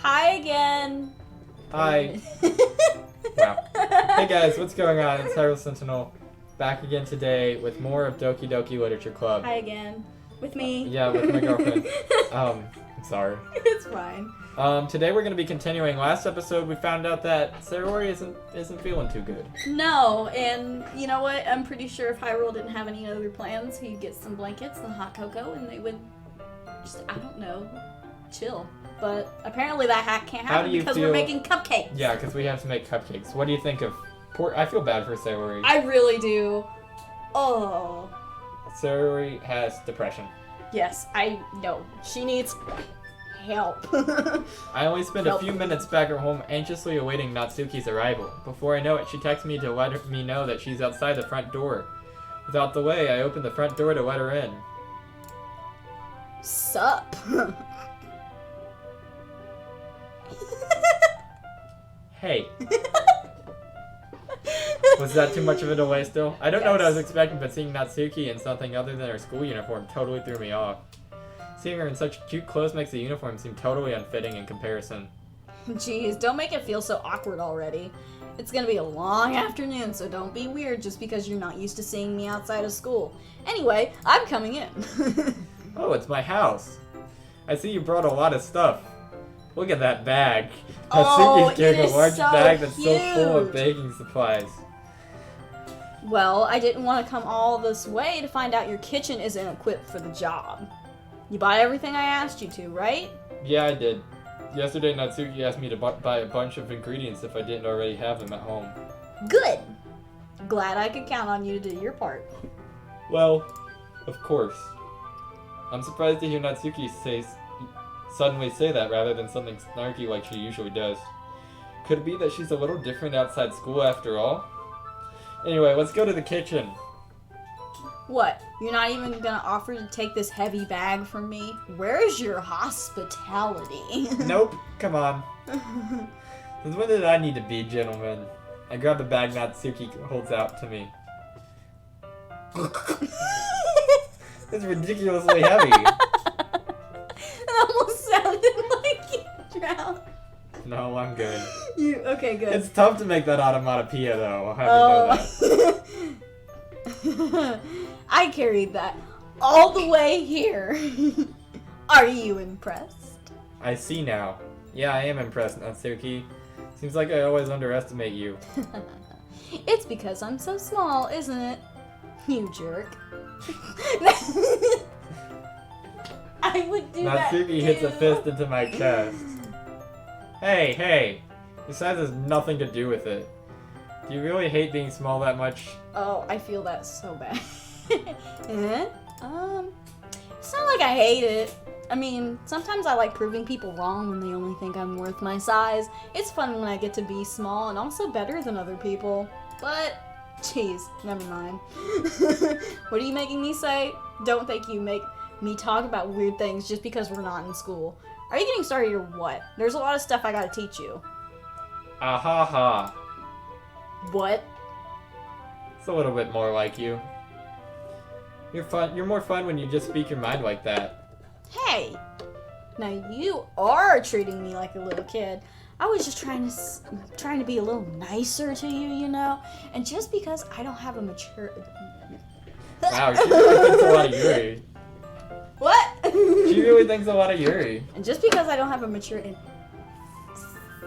Hi again. Hi. Wow. Hey guys, what's going on? It's Sentinel, back again today with more of Doki Doki Literature Club. Hi again. With me. Yeah, with my girlfriend. I'm sorry. It's fine. Today we're going to be continuing. Last episode we found out that Sayori isn't feeling too good. No, and you know what? I'm pretty sure if Hyrule didn't have any other plans, he'd get some blankets and hot cocoa and they would just, I don't know, chill. But apparently that hack can't happen because we're making cupcakes. Yeah, because we have to make cupcakes. What do you think of I feel bad for Sayori. I really do. Oh. Sayori has depression. Yes, I know. She needs help. I only spent a few minutes back at home anxiously awaiting Natsuki's arrival. Before I know it, she texts me to let me know that she's outside the front door. Without delay, I opened the front door to let her in. Sup? Hey. Was that too much of a delay still? I don't know what I was expecting, but seeing Natsuki in something other than her school uniform totally threw me off. Seeing her in such cute clothes makes the uniform seem totally unfitting in comparison. Jeez, don't make it feel so awkward already. It's gonna be a long afternoon, so don't be weird just because you're not used to seeing me outside of school. Anyway, I'm coming in. Oh, it's my house. I see you brought a lot of stuff. Look at that bag. Natsuki's carrying a large bag that's so full of baking supplies. Well, I didn't want to come all this way to find out your kitchen isn't equipped for the job. You bought everything I asked you to, right? Yeah, I did. Yesterday, Natsuki asked me to buy a bunch of ingredients if I didn't already have them at home. Good! Glad I could count on you to do your part. Well, of course. I'm surprised to hear Natsuki suddenly say that rather than something snarky like she usually does. Could it be that she's a little different outside school after all? Anyway, let's go to the kitchen. What? You're not even gonna offer to take this heavy bag from me? Where's your hospitality? Nope. Come on. Since when did I need to be gentleman? I grab the bag Natsuki holds out to me. It's ridiculously heavy. It almost sounded like you drowned. No, I'm good. Okay, good. It's tough to make that onomatopoeia, though. I'll have you know that. I carried that all the way here. Are you impressed? I see now. Yeah, I am impressed, Natsuki. Seems like I always underestimate you. It's because I'm so small, isn't it? You jerk. I would do that too. Natsuki hits a fist into my chest. Hey, your size has nothing to do with it. Do you really hate being small that much? Oh, I feel that so bad. It's not like I hate it. I mean, sometimes I like proving people wrong when they only think I'm worth my size. It's fun when I get to be small and also better than other people. But, jeez, never mind. What are you making me say? Don't think you make me talk about weird things just because we're not in school. Are you getting started or what? There's a lot of stuff I gotta teach you. Ahaha. What? It's a little bit more like you. You're more fun when you just speak your mind like that. Hey! Now you are treating me like a little kid. I was just trying to be a little nicer to you, you know? And just because I don't have a mature... Wow, she really thinks a lot of Yuri. What? She really thinks a lot of Yuri. And just because I don't have a mature and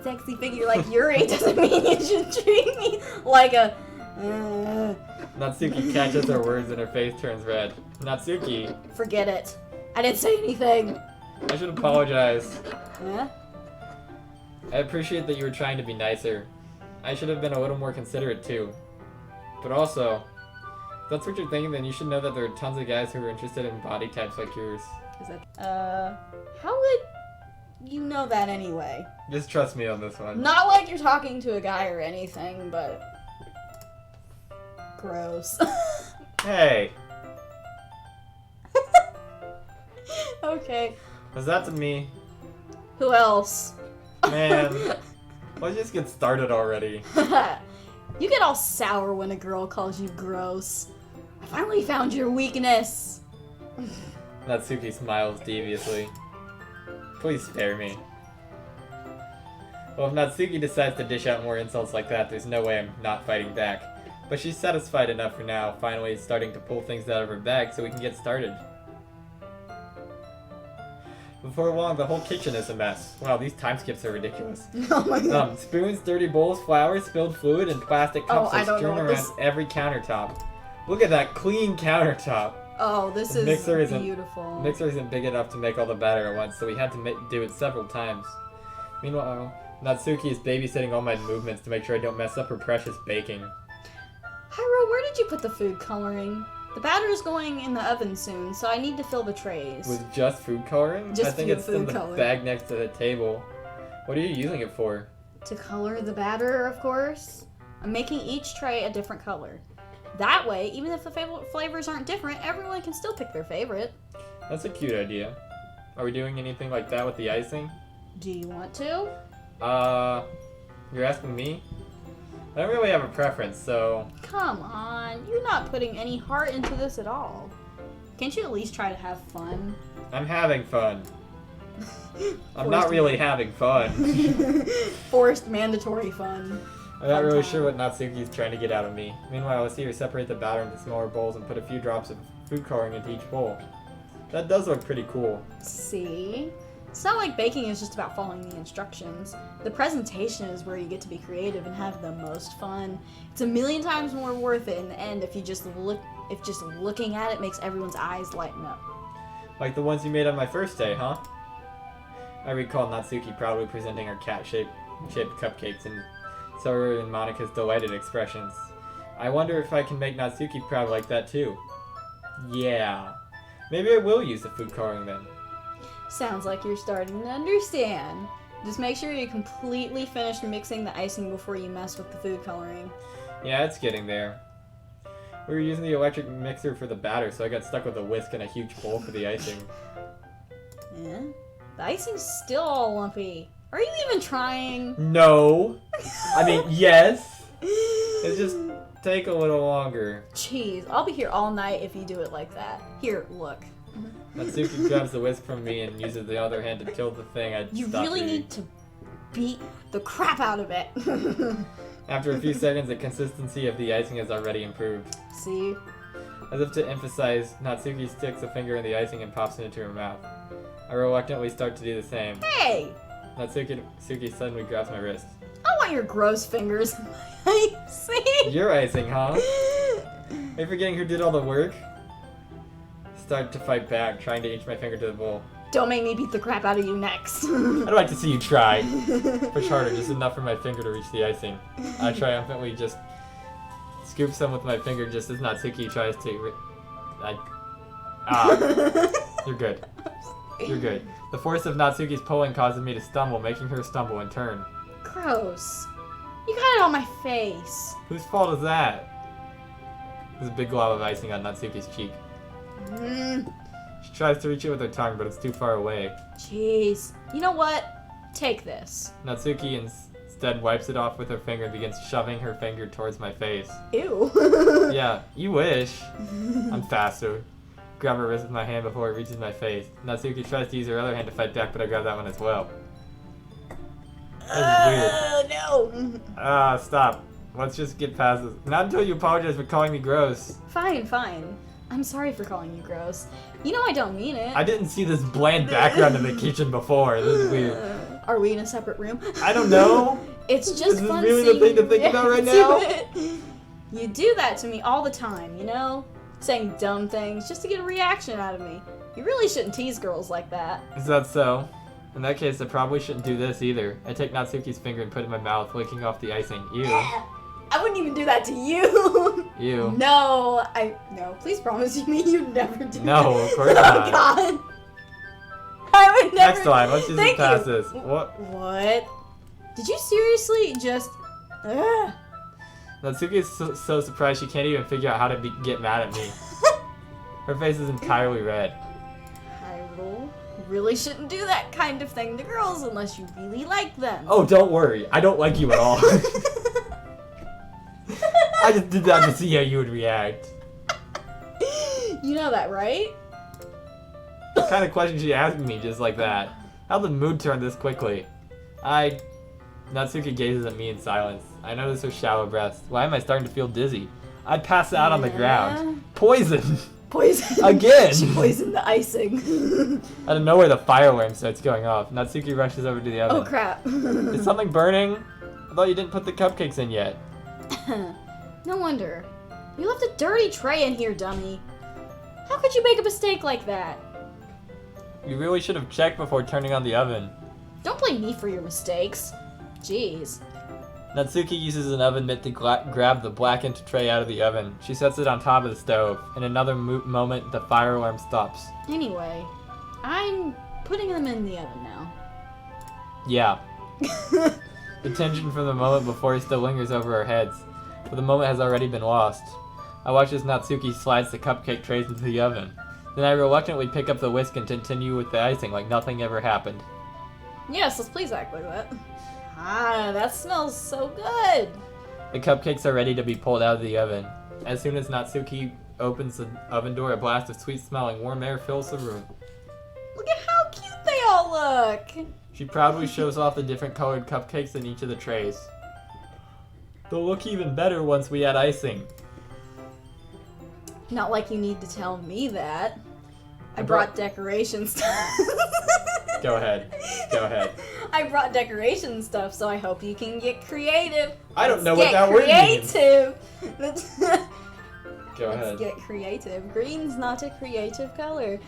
sexy figure like Yuri doesn't mean you should treat me like a... Natsuki catches her words and her face turns red. Natsuki. Forget it. I didn't say anything. I should apologize. Huh? I appreciate that you were trying to be nicer. I should have been a little more considerate too. But also, if that's what you're thinking, then you should know that there are tons of guys who are interested in body types like yours. Is that, how would you know that anyway? Just trust me on this one. Not like you're talking to a guy or anything, but... Gross. Hey. Okay. Was that to me? Who else? Man. Let's just get started already. You get all sour when a girl calls you gross. I finally found your weakness. Natsuki smiles deviously. Please spare me. Well, if Natsuki decides to dish out more insults like that, there's no way I'm not fighting back. But she's satisfied enough for now, finally starting to pull things out of her bag so we can get started. Before long, the whole kitchen is a mess. Wow, these time skips are ridiculous. Oh my god. Spoons, dirty bowls, flowers, spilled fluid, and plastic cups are strewn around every countertop. Look at that clean countertop. Oh, this is beautiful. The mixer isn't big enough to make all the batter at once, so we had to do it several times. Meanwhile, Natsuki is babysitting all my movements to make sure I don't mess up her precious baking. Hyrule, where did you put the food coloring? The batter is going in the oven soon, so I need to fill the trays. With just food coloring? Just I think it's in the bag next to the table. What are you using it for? To color the batter, of course. I'm making each tray a different color. That way, even if the flavors aren't different, everyone can still pick their favorite. That's a cute idea. Are we doing anything like that with the icing? Do you want to? You're asking me? I don't really have a preference, so... Come on, you're not putting any heart into this at all. Can't you at least try to have fun? I'm having fun. I'm not really having fun. Forced mandatory fun. I'm not really sure what Natsuki's trying to get out of me. Meanwhile, I see her separate the batter into smaller bowls and put a few drops of food coloring into each bowl. That does look pretty cool. See? It's not like baking is just about following the instructions. The presentation is where you get to be creative and have the most fun. It's a million times more worth it in the end if just looking at it makes everyone's eyes lighten up. Like the ones you made on my first day, huh? I recall Natsuki proudly presenting her cat-shaped cupcakes and Soru and Monika's delighted expressions. I wonder if I can make Natsuki proud like that too. Yeah. Maybe I will use the food coloring then. Sounds like you're starting to understand. Just make sure you completely finish mixing the icing before you mess with the food coloring. Yeah, it's getting there. We were using the electric mixer for the batter, so I got stuck with a whisk and a huge bowl for the icing. Yeah? The icing's still all lumpy. Are you even trying? No. I mean, yes. It just take a little longer. Jeez, I'll be here all night if you do it like that. Here, look. Natsuki grabs the whisk from me and uses the other hand to tilt the thing I'd You stopped really eating. need to beat the crap out of it. After a few seconds, the consistency of the icing has already improved. See? As if to emphasize, Natsuki sticks a finger in the icing and pops it into her mouth. I reluctantly start to do the same. Hey! Natsuki suddenly grabs my wrist. I want your gross fingers in my icing. Your icing, huh? Are you forgetting who did all the work? Start to fight back, trying to inch my finger to the bowl. Don't make me beat the crap out of you next. I'd like to see you try. Push harder, just enough for my finger to reach the icing. I triumphantly just scoop some with my finger just as Natsuki tries to... You're good. You're good. The force of Natsuki's pulling causes me to stumble, making her stumble in turn. Gross. You got it on my face. Whose fault is that? There's a big glob of icing on Natsuki's cheek. She tries to reach it with her tongue, but it's too far away. Jeez. You know what? Take this. Natsuki instead wipes it off with her finger and begins shoving her finger towards my face. Ew. Yeah, you wish. I'm faster. Grab her wrist with my hand before it reaches my face. Natsuki tries to use her other hand to fight back, but I grab that one as well. That is weird. No. Stop. Let's just get past this. Not until you apologize for calling me gross. Fine, fine. I'm sorry for calling you gross. You know I don't mean it. I didn't see this bland background in the kitchen before. This is weird. Are we in a separate room? I don't know. It's just fun. Is this really the thing to think about right now? You do that to me all the time, you know? Saying dumb things just to get a reaction out of me. You really shouldn't tease girls like that. Is that so? In that case, I probably shouldn't do this either. I take Natsuki's finger and put it in my mouth, licking off the icing. Ew. I wouldn't even do that to you. Ew. No, please promise me you'd never do No, that. of course not. Oh, God. I would never. Next time, let's just get past this. What? Did you seriously just... Ugh. Natsuki is so surprised she can't even figure out how to get mad at me. Her face is entirely red. Hyrule, you really shouldn't do that kind of thing to girls unless you really like them. Oh, don't worry. I don't like you at all. I just did that to see how you would react. You know that, right? What kind of question she asked me just like that? How'd the mood turn this quickly? Natsuki gazes at me in silence. I notice her shallow breaths. Why am I starting to feel dizzy? I'd pass out on the ground. Poison! Poison! Again! She poisoned the icing. Out of nowhere, the fire alarm starts going off. Natsuki rushes over to the oven. Oh crap. Is something burning? I thought you didn't put the cupcakes in yet. No wonder. You left a dirty tray in here, dummy. How could you make a mistake like that? You really should have checked before turning on the oven. Don't blame me for your mistakes. Jeez. Natsuki uses an oven mitt to grab the blackened tray out of the oven. She sets it on top of the stove. In another moment, the fire alarm stops. Anyway, I'm putting them in the oven now. Yeah. The tension from the moment before still lingers over our heads, but the moment has already been lost. I watch as Natsuki slides the cupcake trays into the oven. Then I reluctantly pick up the whisk and continue with the icing like nothing ever happened. Yes, let's please act like that. Ah, that smells so good. The cupcakes are ready to be pulled out of the oven. As soon as Natsuki opens the oven door, a blast of sweet-smelling warm air fills the room. Look at how cute they all look. She proudly shows off the different colored cupcakes in each of the trays. They'll look even better once we add icing. Not like you need to tell me that. I brought decoration stuff. Go ahead. Go ahead. I brought decoration stuff, so I hope you can get creative. I don't know what that word means. Creative. Go ahead. Let's get creative. Green's not a creative color.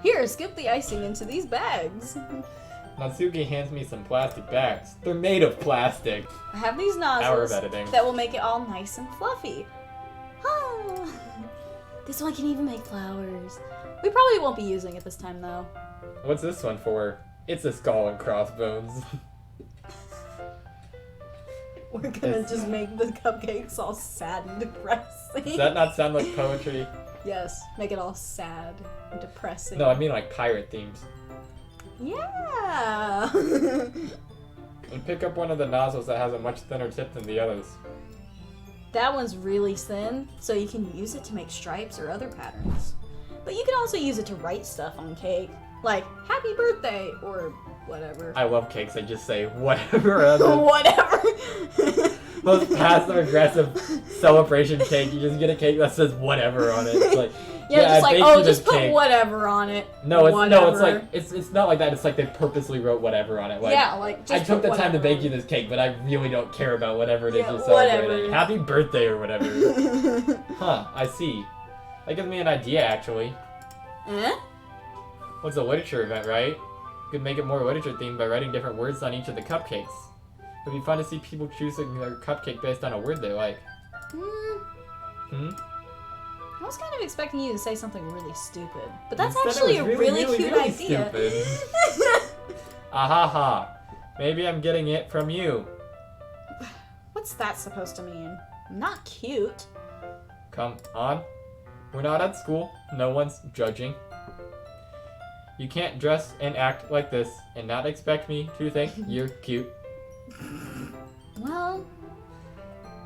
Here, scoop the icing into these bags. Natsuki hands me some plastic bags. They're made of plastic. I have these Hour of nozzles editing. that will make it all nice and fluffy. Ah. This one can even make flowers. We probably won't be using it this time, though. What's this one for? It's a skull and crossbones. We're gonna just make the cupcakes all sad and depressing. Does that not sound like poetry? Yes, make it all sad and depressing. No, I mean like pirate themes. Yeah. And pick up one of the nozzles that has a much thinner tip than the others. That one's really thin, so you can use it to make stripes or other patterns. But you can also use it to write stuff on cake, like "Happy Birthday" or whatever. I love cakes. I just say whatever. Whatever. Most passive-aggressive celebration cake. You just get a cake that says whatever on it. It's like, yeah, just I like, baked oh, you just this put cake. whatever on it. No, it's whatever. no, it's like it's not like that. It's like they purposely wrote whatever on it. Like, yeah, like just I took put the time to whatever bake you this cake, but I really don't care about whatever it is Yeah, you're celebrating. whatever. Happy birthday or whatever. on. Huh? I see. That gives me an idea, actually. Eh? What's a literature event, right? You could make it more literature themed by writing different words on each of the cupcakes. It'd be fun to see people choosing their cupcake based on a word they like. Hmm? I was kind of expecting you to say something really stupid, but that's You said actually it a was really cute idea. Stupid. Ahaha. Maybe I'm getting it from you. What's that supposed to mean? Not cute. Come on. We're not at school. No one's judging. You can't dress and act like this and not expect me to think you're cute. Well,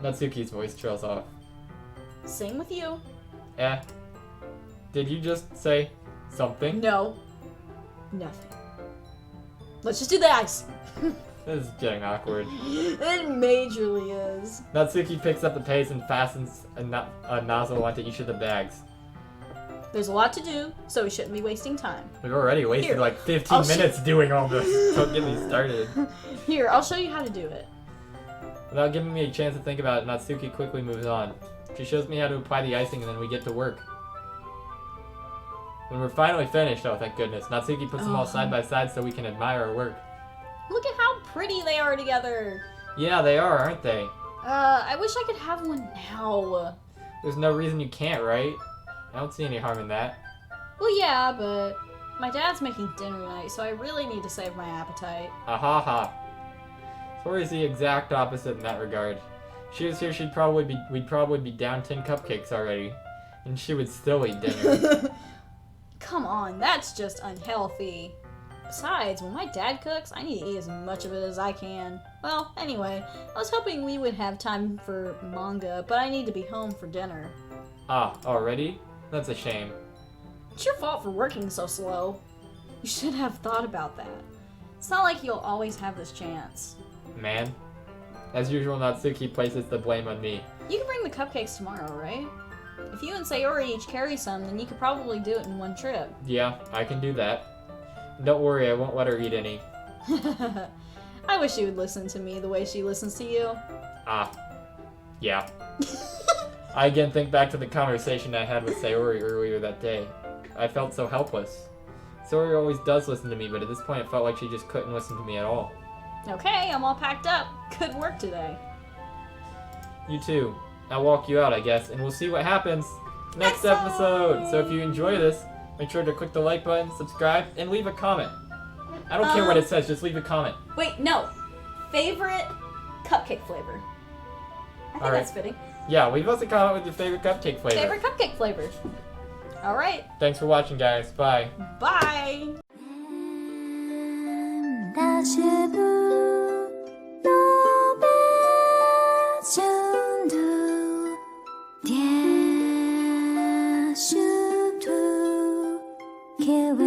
Natsuki's voice trails off. same with you. Did you just say something? No. Nothing. Let's just do the ice. This is getting awkward. It majorly is. Natsuki picks up the paste and fastens a nozzle onto each of the bags. There's a lot to do, so we shouldn't be wasting time. We've already wasted Here, like 15 minutes doing all this. Don't get me started. Here, I'll show you how to do it. Without giving me a chance to think about it, Natsuki quickly moves on. She shows me how to apply the icing and then we get to work. When we're finally finished, oh thank goodness, Natsuki puts them all side by side so we can admire our work. Look at how pretty they are together. Yeah, they are, aren't they? I wish I could have one now. There's no reason you can't, right? I don't see any harm in that. Well, yeah, but my dad's making dinner tonight, so I really need to save my appetite. Ahaha. Tori's the exact opposite in that regard. If she was here, we'd probably be down 10 cupcakes already. And she would still eat dinner. Come on, that's just unhealthy. Besides, when my dad cooks, I need to eat as much of it as I can. Well, anyway, I was hoping we would have time for manga, but I need to be home for dinner. Ah, already? That's a shame. It's your fault for working so slow. You should have thought about that. It's not like you'll always have this chance. man. As usual, Natsuki places the blame on me. You can bring the cupcakes tomorrow, right? If you and Sayori each carry some, then you could probably do it in one trip. Yeah, I can do that. Don't worry, I won't let her eat any. I wish she would listen to me the way she listens to you. Ah. Yeah. I again think back to the conversation I had with Sayori earlier that day. I felt so helpless. Sayori always does listen to me, but at this point it felt like she just couldn't listen to me at all. Okay, I'm all packed up. Good work today. You too. I'll walk you out, I guess, and we'll see what happens next Next episode. So if time. you enjoy this, make sure to click the like button, subscribe, and leave a comment. I don't care what it says, just leave a comment. Wait, no. Favorite cupcake flavor. I think Alright. that's fitting. Yeah, leave us a comment with your favorite cupcake flavor. Favorite cupcake flavor. Alright. Thanks for watching, guys. Bye. Bye. 大学部诺贝准度点数图，给我